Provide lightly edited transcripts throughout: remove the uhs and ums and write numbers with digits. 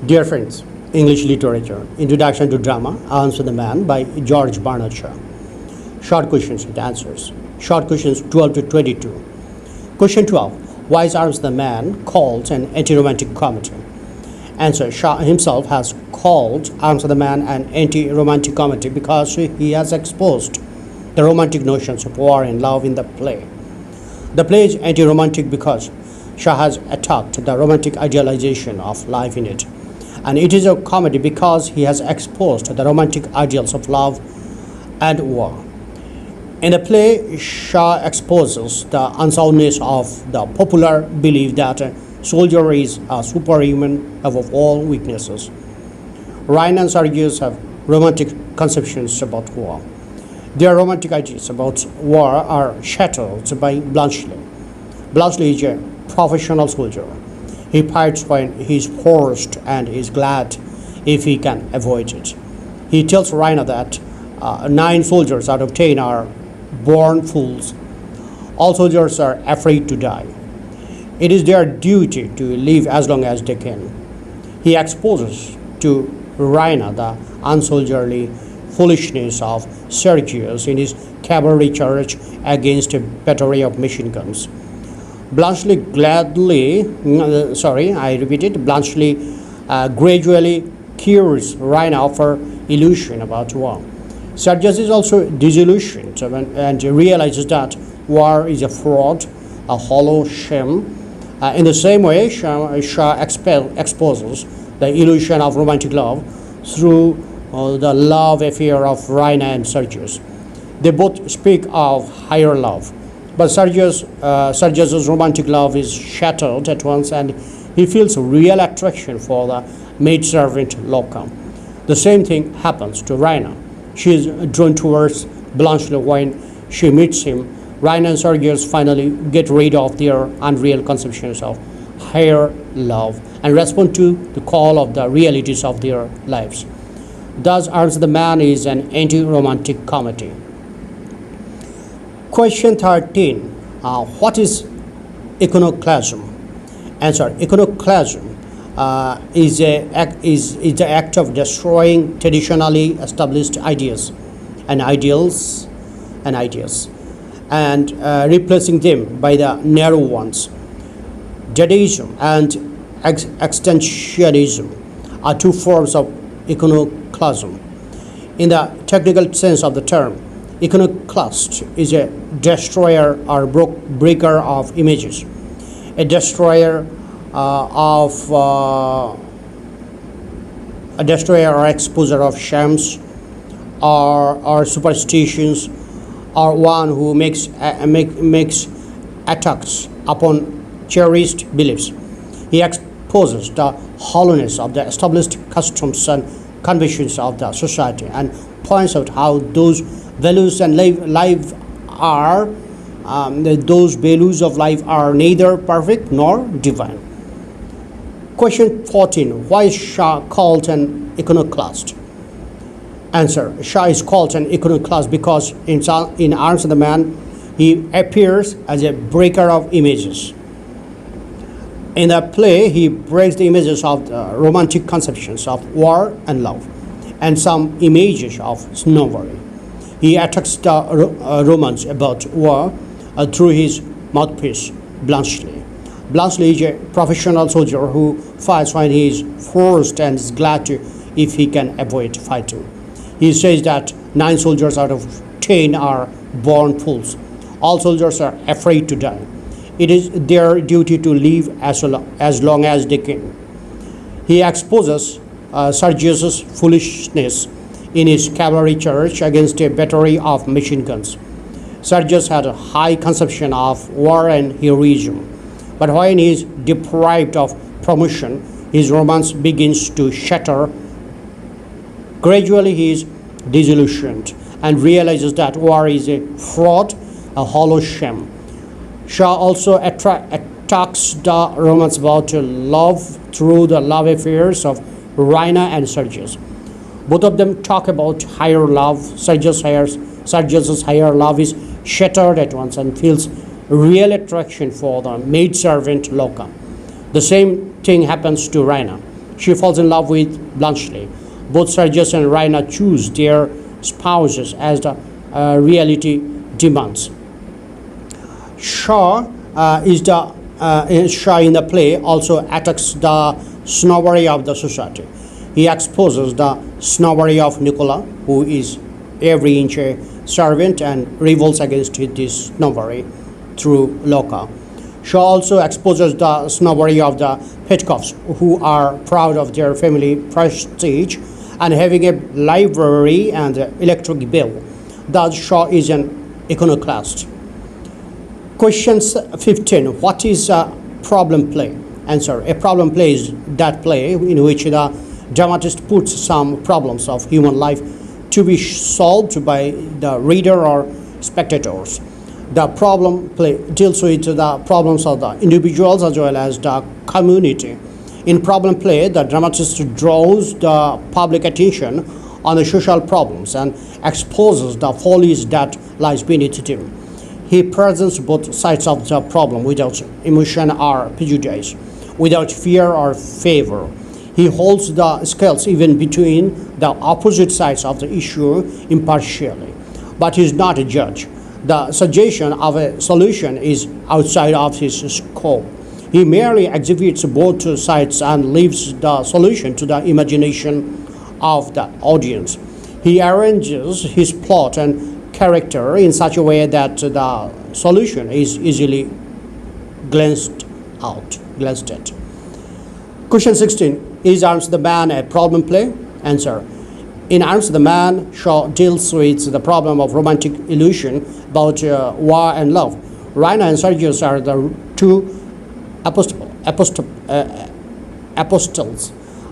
Dear friends, English Literature, Introduction to Drama, Answer the Man by George Bernard Shaw. Short questions with answers. Short questions 12 to 22. Question 12. Why is Answer the Man called an anti-romantic comedy? Answer. Shaw himself has called Answer the Man an anti-romantic comedy because he has exposed the romantic notions of war and love in the play. The play is anti-romantic because Shaw has attacked the romantic idealization of life in it. And it is a comedy because he has exposed the romantic ideals of love and war. In the play, Shaw exposes the unsoundness of the popular belief that a soldier is a superhuman above all weaknesses. Ryan and Sergius have romantic conceptions about war. Their romantic ideas about war are shattered by Bluntschli. Bluntschli is a professional soldier. He fights when he is forced and is glad if he can avoid it. He tells Raina that 9 soldiers out of 10 are born fools. All soldiers are afraid to die. It is their duty to live as long as they can. He exposes to Raina the unsoldierly foolishness of Sergius in his cavalry charge against a battery of machine guns. Bluntschli gradually cures Raina of her illusion about war. Sergius is also disillusioned and realizes that war is a fraud, a hollow sham. In the same way, Shaw exposes the illusion of romantic love through the love affair of Raina and Sergius. They both speak of higher love. But Sergius's romantic love is shattered at once and he feels real attraction for the maidservant Loka. The same thing happens to Raina. She is drawn towards Bluntschli when she meets him. Raina and Sergius finally get rid of their unreal conceptions of higher love and respond to the call of the realities of their lives. Thus, Answer the Man is an anti-romantic comedy. Question 13. What is iconoclasm? Answer. Iconoclasm is the act of destroying traditionally established ideas and ideals and replacing them by the narrow ones. Dadaism and extensionism are 2 forms of iconoclasm. In the technical sense of the term, iconoclast is a destroyer or breaker of images, a destroyer or exposer of shams or superstitions, or one who makes attacks upon cherished beliefs. He exposes the hollowness of the established customs and conventions of the society and points out how those values and life are those values of life are neither perfect nor divine. Question 14. Why is Shaw called an iconoclast? Answer. Shaw is called an iconoclast because in Answer the Man he appears as a breaker of images. In the play he breaks the images of the romantic conceptions of war and love and some images of snobbery. He attacks the romance about war through his mouthpiece, Bluntschli. Bluntschli is a professional soldier who fights when he is forced and is glad to if he can avoid fighting. He says that 9 soldiers out of 10 are born fools. All soldiers are afraid to die. It is their duty to live as long as they can. He exposes Sergius's foolishness in his cavalry charge against a battery of machine guns. Sergius had a high conception of war and heroism, but when he is deprived of promotion, his romance begins to shatter. Gradually he is disillusioned and realizes that war is a fraud, a hollow sham. Shaw also attacks the romance about love through the love affairs of Raina and Sergius. Both of them talk about higher love. Sergius's higher love is shattered at once and feels real attraction for the maidservant Loka. The same thing happens to Raina. She falls in love with Bluntschli. Both Sergius and Raina choose their spouses as the reality demands. Shaw Shaw in the play also attacks the snobbery of the society. He exposes the snobbery of Nicola, who is every inch a servant, and revolts against this snobbery through Loca. Shaw also exposes the snobbery of the Petkoffs, who are proud of their family prestige and having a library and electric bill. Thus, Shaw is an iconoclast. Question 15. What is a problem play? Answer. A problem play is that play in which the dramatist puts some problems of human life to be solved by the reader or spectators. The problem play deals with the problems of the individuals as well as the community. In problem play, the dramatist draws the public attention on the social problems and exposes the follies that lies beneath them. He presents both sides of the problem without emotion or prejudice, without fear or favor. He holds the scales even between the opposite sides of the issue impartially, but he is not a judge. The suggestion of a solution is outside of his scope. He merely exhibits both sides and leaves the solution to the imagination of the audience. He arranges his plot and character in such a way that the solution is easily glanced at. Question 16. Is Arms the Man a problem play? Answer. In Arms the Man, Shaw deals with the problem of romantic illusion about war and love. Raina and Sergius are the two apostles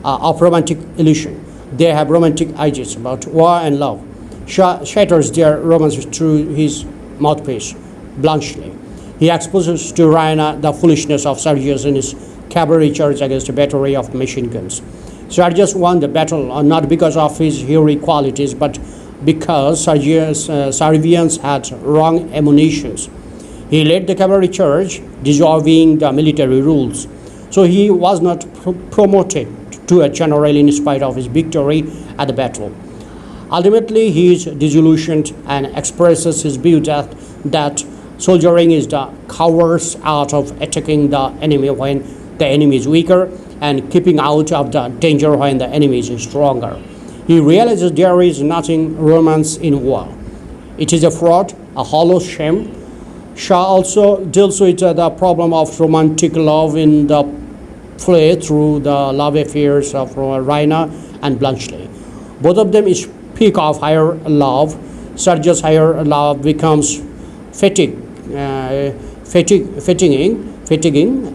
of romantic illusion. They have romantic ideas about war and love. Shaw shatters their romance through his mouthpiece, Bluntschli. He exposes to Raina the foolishness of Sergius in his cavalry charge against a battery of machine guns. Sergius won the battle not because of his heroic qualities, but because Servians had wrong ammunitions. He led the cavalry charge, dissolving the military rules. So he was not promoted to a general in spite of his victory at the battle. Ultimately, he is disillusioned and expresses his view that soldiering is the coward's art of attacking the enemy when the enemy is weaker and keeping out of the danger when the enemy is stronger. He realizes there is nothing romance in war. It is a fraud, a hollow shame. Shaw also deals with the problem of romantic love in the play through the love affairs of Raina and Bluntschli. Both of them speak of higher love. Sergius' higher love becomes fatiguing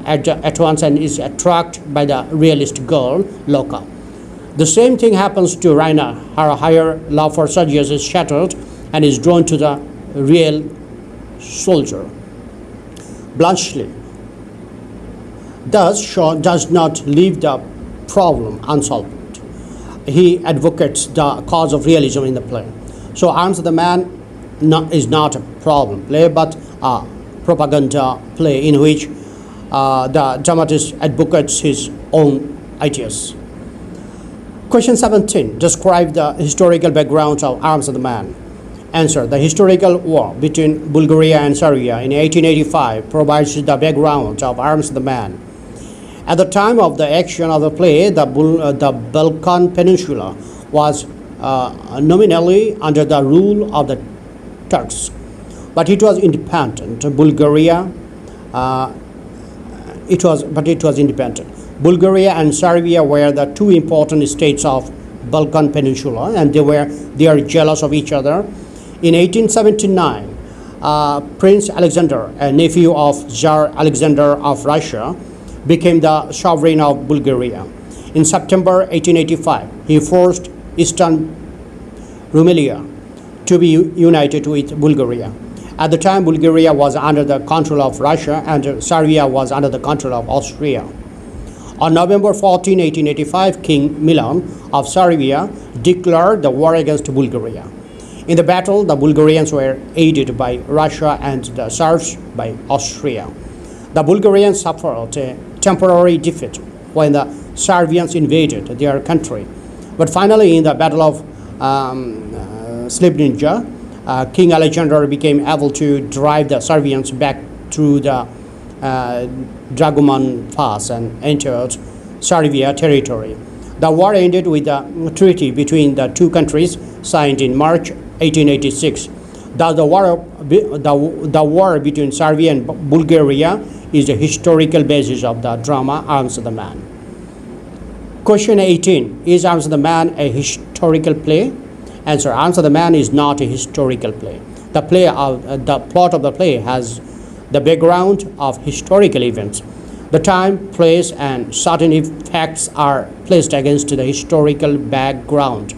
at once and is attracted by the realist girl, Loca. The same thing happens to Raina. Her higher love for Sergius is shattered and is drawn to the real soldier, Bluntschli. Thus, Shaw does not leave the problem unsolved. He advocates the cause of realism in the play. So, Arms of the Man is not a problem play, but a propaganda play in which the dramatist advocates his own ideas. Question 17. Describe the historical background of Arms of the Man. Answer. The historical war between Bulgaria and Serbia in 1885 provides the background of Arms of the Man. At the time of the action of the play, the Balkan Peninsula was nominally under the rule of the Turks, but it was independent. It was independent. Bulgaria and Serbia were the two important states of Balkan Peninsula, and they are jealous of each other. In 1879, Prince Alexander, a nephew of Tsar Alexander of Russia, became the sovereign of Bulgaria. In September 1885, he forced Eastern Rumelia to be united with Bulgaria. At the time, Bulgaria was under the control of Russia and Serbia was under the control of Austria. On November 14, 1885, King Milan of Serbia declared the war against Bulgaria. In the battle, the Bulgarians were aided by Russia and the Serbs by Austria. The Bulgarians suffered a temporary defeat when the Servians invaded their country. But finally, in the Battle of Slivnica, King Alexander became able to drive the Servians back through the Draguman Pass and entered Servia territory. The war ended with a treaty between the two countries signed in March 1886. Thus, the war between Serbia and Bulgaria is the historical basis of the drama Arms of the Man. Question 18. Is Arms of the Man a historical play? Answer. Arms of the Man is not a historical play. The plot of the play has the background of historical events. The time, place, and certain facts are placed against the historical background.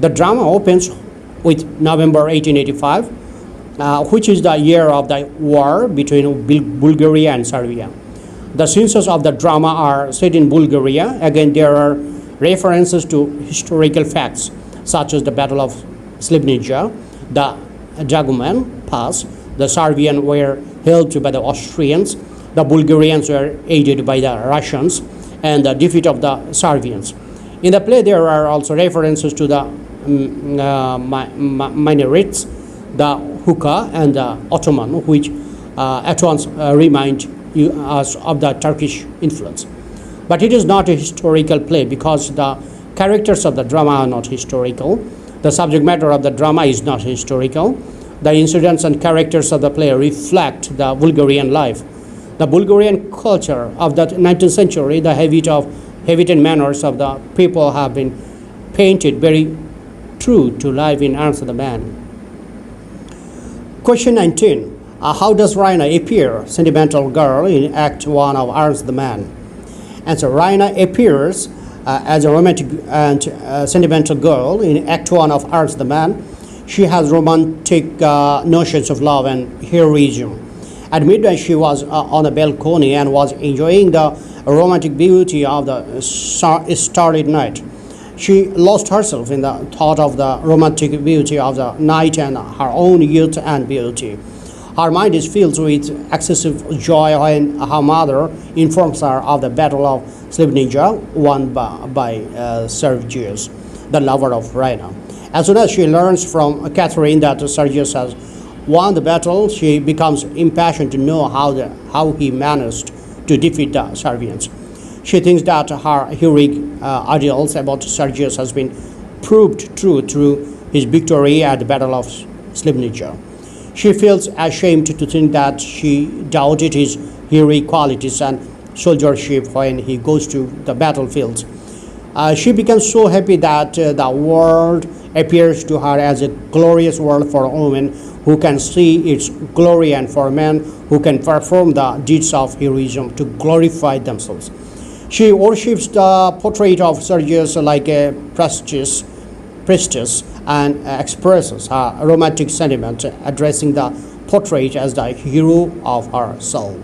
The drama opens with November 1885, which is the year of the war between Bulgaria and Serbia. The scenes of the drama are set in Bulgaria. Again, there are references to historical facts such as the Battle of Slivnica, the Draguman Pass. The Serbians were held by the Austrians. The Bulgarians were aided by the Russians, and the defeat of the Serbians. In the play, there are also references to the minarets, the hookah, and the Ottoman, which at once remind us of the Turkish influence. But it is not a historical play because the characters of the drama are not historical. The subject matter of the drama is not historical. The incidents and characters of the play reflect the Bulgarian life. The Bulgarian culture of the 19th century, the habit and manners of the people have been painted very true to life in Arms of the Man. Question 19. How does Raina appear, sentimental girl, in Act 1 of Arms of the Man? Answer. Raina appears as a romantic and sentimental girl in Act 1 of Arms of the Man. She has romantic notions of love and heroism. At midnight, she was on a balcony and was enjoying the romantic beauty of the starlit night. She lost herself in the thought of the romantic beauty of the night and her own youth and beauty. Her mind is filled with excessive joy when her mother informs her of the Battle of Slivnica won by Sergius, the lover of Raina. As soon as she learns from Catherine that Sergius has won the battle, she becomes impassioned to know how he managed to defeat the Serbians. She thinks that her heroic ideals about Sergius has been proved true through his victory at the Battle of Slivnica. She feels ashamed to think that she doubted his heroic qualities and soldiership when he goes to the battlefield. She becomes so happy that the world appears to her as a glorious world for women who can see its glory and for men who can perform the deeds of heroism to glorify themselves. She worships the portrait of Sergius like a priestess and expresses her romantic sentiment, addressing the portrait as the hero of her soul.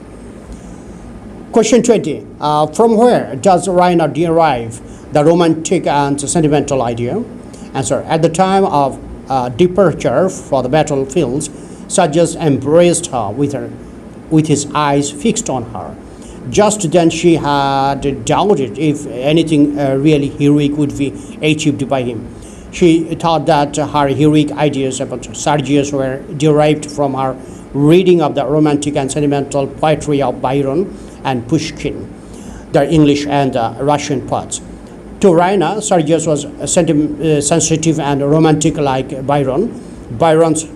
Question 20. From where does Raina derive the romantic and sentimental idea? Answer. At the time of departure for the battlefields, Sergius embraced her with his eyes fixed on her. Just then she had doubted if anything really heroic would be achieved by him. She thought that her heroic ideas about Sergius were derived from her reading of the romantic and sentimental poetry of Byron and Pushkin, the English and Russian poets. To Raina, Sergius was sensitive and romantic like Byron. Byron's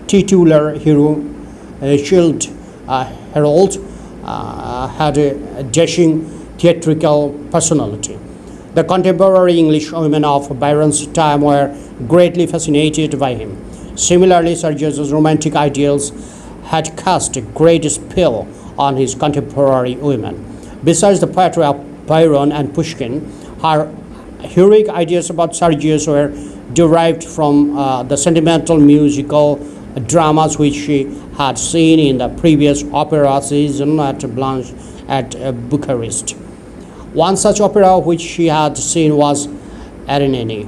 titular hero, Childe Harold, had a dashing theatrical personality. The contemporary English women of Byron's time were greatly fascinated by him. Similarly, Sergius's romantic ideals had cast a great spell on his contemporary women. Besides the poetry of Byron and Pushkin, her heroic ideas about Sergius were derived from the sentimental musical dramas which she had seen in the previous opera season at Bucharest. One such opera which she had seen was Erinene.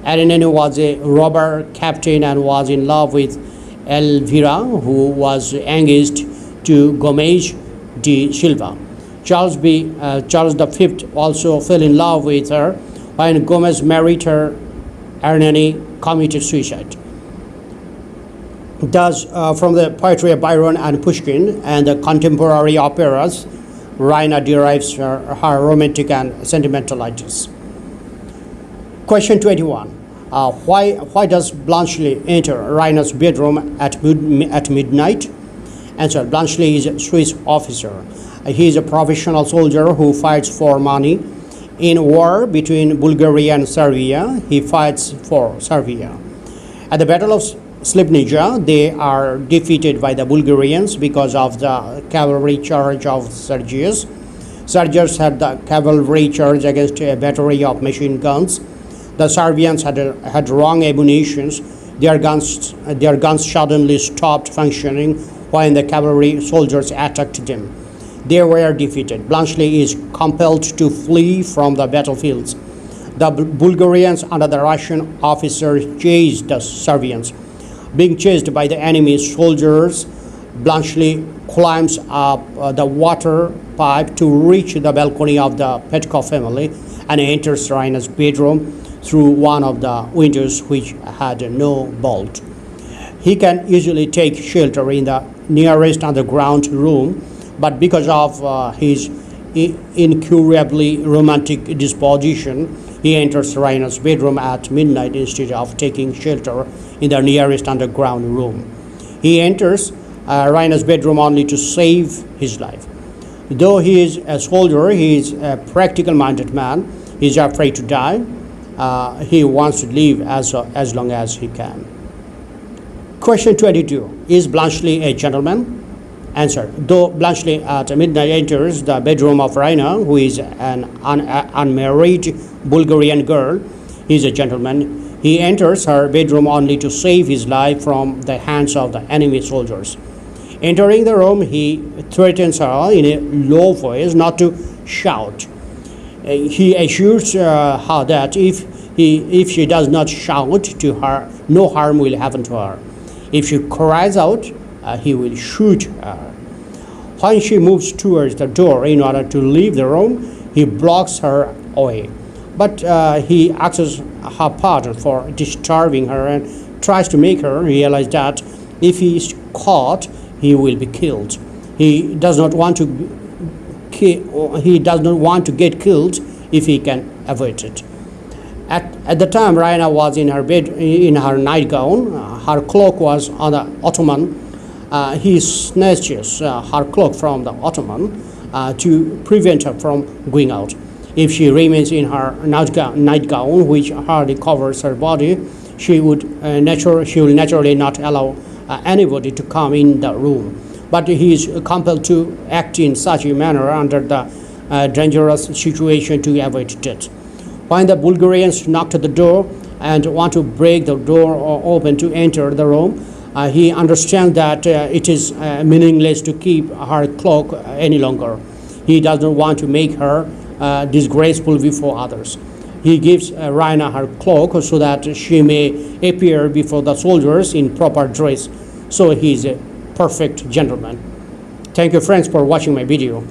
Erinene was a robber captain and was in love with Elvira, who was engaged to Gomes de Silva. Charles V also fell in love with her when Gomez married her. Ernani committed suicide. Thus, from the poetry of Byron and Pushkin and the contemporary operas, Raina derives her romantic and sentimental ideas. Question 21. Why does Blanchely enter Raina's bedroom at midnight? Answer. Blanchely is a Swiss officer. He is a professional soldier who fights for money. In war between Bulgaria and Serbia, he fights for Serbia. At the Battle of Slipnija, they are defeated by the Bulgarians because of the cavalry charge of Sergius. Sergius had the cavalry charge against a battery of machine guns. The Serbians had wrong ammunitions. Their guns suddenly stopped functioning when the cavalry soldiers attacked them. They were defeated. Blanchely is compelled to flee from the battlefields. The Bulgarians under the Russian officers chased the Serbians. Being chased by the enemy soldiers, Blanchely climbs up the water pipe to reach the balcony of the Petkov family and enters Raina's bedroom through one of the windows which had no bolt. He can easily take shelter in the nearest underground room, but because of his incurably romantic disposition, he enters Raina's bedroom at midnight instead of taking shelter in the nearest underground room. He enters Raina's bedroom only to save his life. Though he is a soldier, he is a practical-minded man. He is afraid to die. He wants to live as long as he can. Question 22. Is Blanchely a gentleman? Answer. Though Blanchely at midnight enters the bedroom of Raina, who is an unmarried Bulgarian girl, he is a gentleman. He enters her bedroom only to save his life from the hands of the enemy soldiers. Entering the room, he threatens her in a low voice not to shout. He assures her that if she does not shout to her, no harm will happen to her. If she cries out, he will shoot her. When she moves towards the door in order to leave the room, he blocks her away. But he asks her pardon for disturbing her and tries to make her realize that if he is caught, he will be killed. He does not want to get killed if he can avoid it. At the time, Raina was in her bed in her nightgown. Her cloak was on the ottoman. He snatches her cloak from the ottoman to prevent her from going out. If she remains in her nightgown, which hardly covers her body, she will naturally not allow anybody to come in the room. But he is compelled to act in such a manner under the dangerous situation to avoid death. When the Bulgarians knocked at the door and want to break the door open to enter the room, he understands that it is meaningless to keep her cloak any longer. He does not want to make her disgraceful before others. He gives Raina her cloak so that she may appear before the soldiers in proper dress. So he is a perfect gentleman. Thank you, friends, for watching my video.